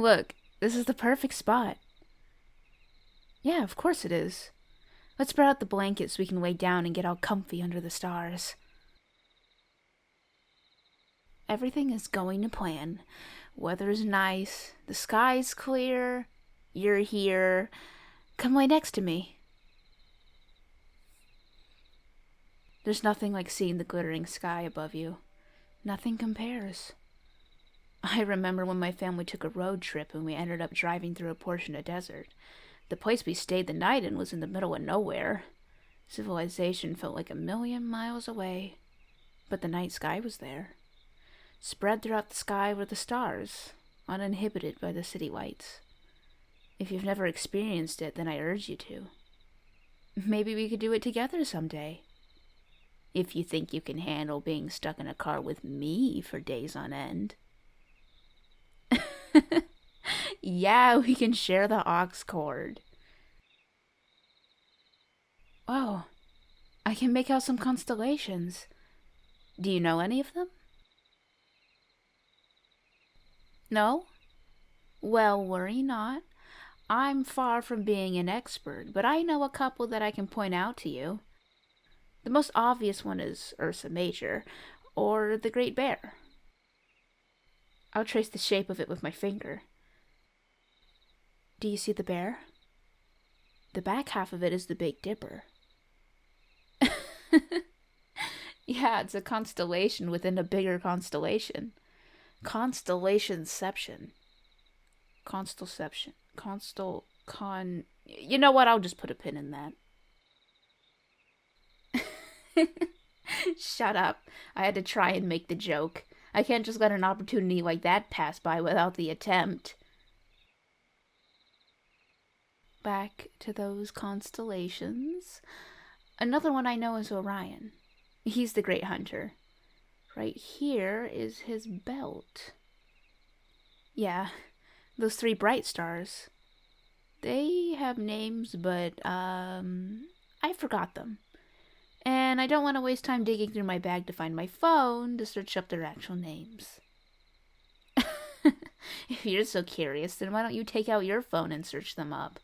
Look, this is the perfect spot. Yeah, of course it is. Let's spread out the blankets so we can lay down and get all comfy under the stars. Everything is going to plan. Weather's nice, the sky's clear, you're here. Come lay next to me. There's nothing like seeing the glittering sky above you. Nothing compares. I remember when my family took a road trip and we ended up driving through a portion of desert. The place we stayed the night in was in the middle of nowhere. Civilization felt like 1,000,000 miles away. But the night sky was there. Spread throughout the sky were the stars, uninhibited by the city lights. If you've never experienced it, then I urge you to. Maybe we could do it together someday. If you think you can handle being stuck in a car with me for days on end. Yeah, we can share the aux cord. Oh, I can make out some constellations. Do you know any of them? No? Well, worry not. I'm far from being an expert, but I know a couple that I can point out to you. The most obvious one is Ursa Major, or the Great Bear. I'll trace the shape of it with my finger. Do you see the bear? The back half of it is the Big Dipper. Yeah, it's a constellation within a bigger constellation. Constellationception. Constellation. You know what? I'll just put a pin in that. Shut up. I had to try and make the joke. I can't just let an opportunity like that pass by without the attempt. Back to those constellations. Another one I know is Orion. He's the great hunter. Right here is his belt. Yeah, those 3 bright stars. They have names, but, I forgot them. And I don't want to waste time digging through my bag to find my phone to search up their actual names. If you're so curious, then why don't you take out your phone and search them up?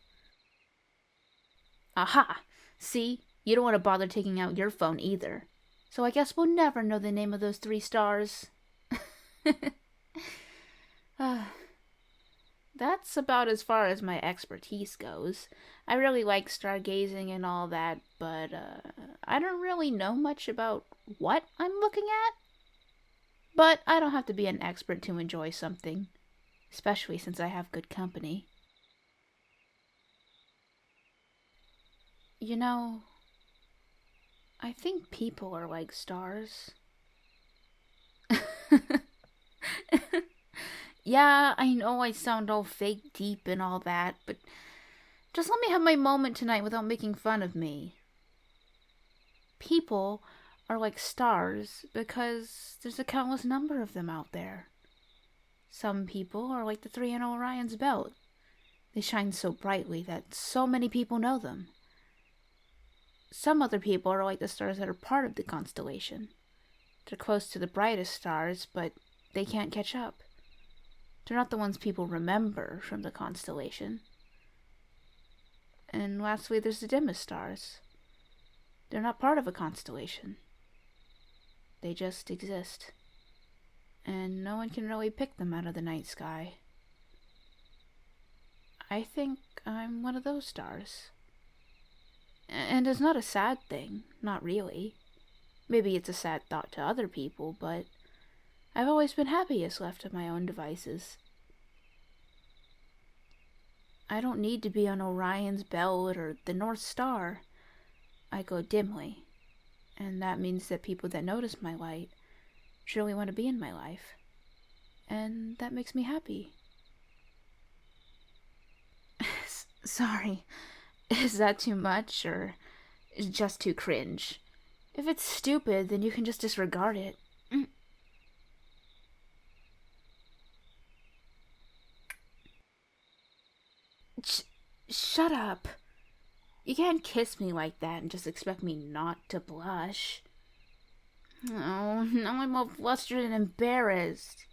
Aha! See? You don't want to bother taking out your phone either. So I guess we'll never know the name of those 3 stars. That's about as far as my expertise goes. I really like stargazing and all that, but I don't really know much about what I'm looking at. But I don't have to be an expert to enjoy something, especially since I have good company. You know, I think people are like stars. Yeah, I know I sound all fake deep and all that, but just let me have my moment tonight without making fun of me. People are like stars because there's a countless number of them out there. Some people are like the 3 in Orion's belt. They shine so brightly that so many people know them. Some other people are like the stars that are part of the constellation. They're close to the brightest stars, but they can't catch up. They're not the ones people remember from the constellation. And lastly, there's the dimmest stars. They're not part of a constellation. They just exist. And no one can really pick them out of the night sky. I think I'm one of those stars. And it's not a sad thing, not really. Maybe it's a sad thought to other people, but I've always been happiest left to my own devices. I don't need to be on Orion's belt or the North Star. I glow dimly, and that means that people that notice my light truly want to be in my life, and that makes me happy. Sorry, is that too much, or is it just too cringe? If it's stupid, then you can just disregard it. Shut up. You can't kiss me like that and just expect me not to blush. Oh, now I'm all flustered and embarrassed.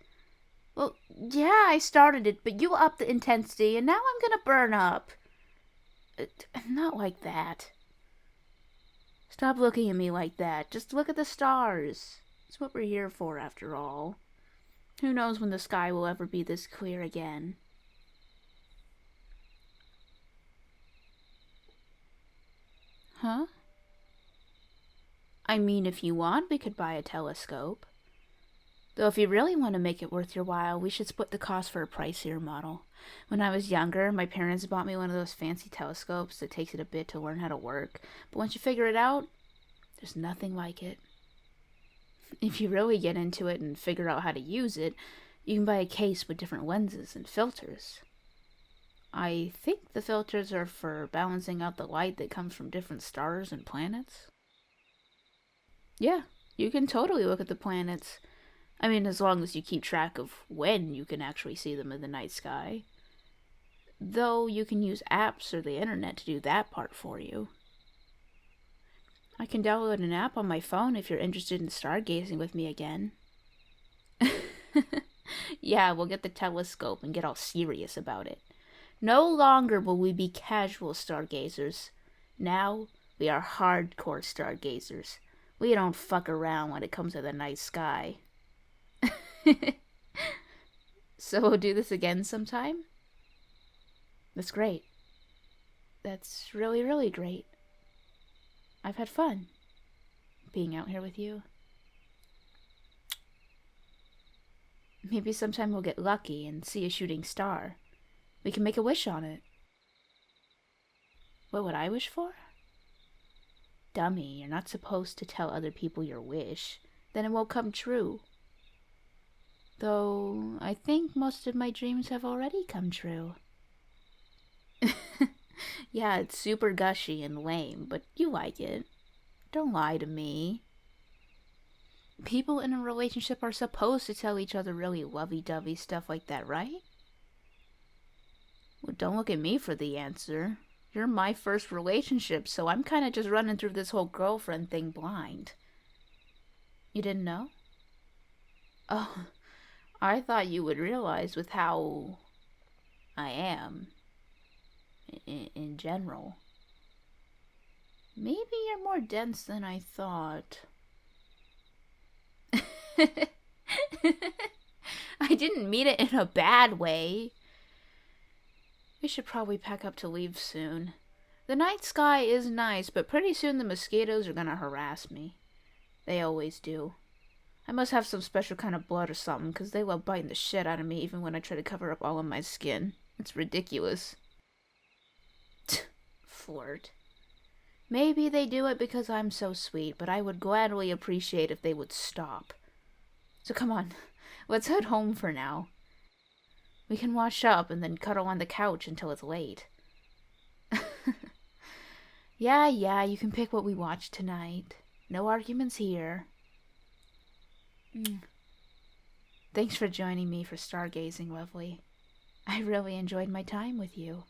Well, yeah, I started it, but you upped the intensity, and now I'm gonna burn up. Not like that. Stop looking at me like that. Just look at the stars. It's what we're here for, after all. Who knows when the sky will ever be this clear again? Huh? I mean, if you want, we could buy a telescope. Though if you really want to make it worth your while, we should split the cost for a pricier model. When I was younger, my parents bought me one of those fancy telescopes that takes it a bit to learn how to work, but once you figure it out, there's nothing like it. If you really get into it and figure out how to use it, you can buy a case with different lenses and filters. I think the filters are for balancing out the light that comes from different stars and planets. Yeah, you can totally look at the planets. I mean, as long as you keep track of when you can actually see them in the night sky. Though you can use apps or the internet to do that part for you. I can download an app on my phone if you're interested in stargazing with me again. Yeah, we'll get the telescope and get all serious about it. No longer will we be casual stargazers. Now, we are hardcore stargazers. We don't fuck around when it comes to the night sky. So we'll do this again sometime? That's great. That's really, really great. I've had fun being out here with you. Maybe sometime we'll get lucky and see a shooting star. We can make a wish on it. What would I wish for? Dummy, you're not supposed to tell other people your wish. Then it won't come true. Though, I think most of my dreams have already come true. Yeah, it's super gushy and lame, but you like it. Don't lie to me. People in a relationship are supposed to tell each other really lovey-dovey stuff like that, right? Well, don't look at me for the answer. You're my first relationship, so I'm kind of just running through this whole girlfriend thing blind. You didn't know? Oh, I thought you would realize with how I am in general. Maybe you're more dense than I thought. I didn't mean it in a bad way. We should probably pack up to leave soon. The night sky is nice, but pretty soon the mosquitoes are gonna harass me. They always do. I must have some special kind of blood or something, because they love biting the shit out of me even when I try to cover up all of my skin. It's ridiculous. Flirt. Maybe they do it because I'm so sweet, but I would gladly appreciate if they would stop. So come on, let's head home for now. We can wash up and then cuddle on the couch until it's late. Yeah, you can pick what we watch tonight. No arguments here. Thanks for joining me for stargazing, lovely. I really enjoyed my time with you.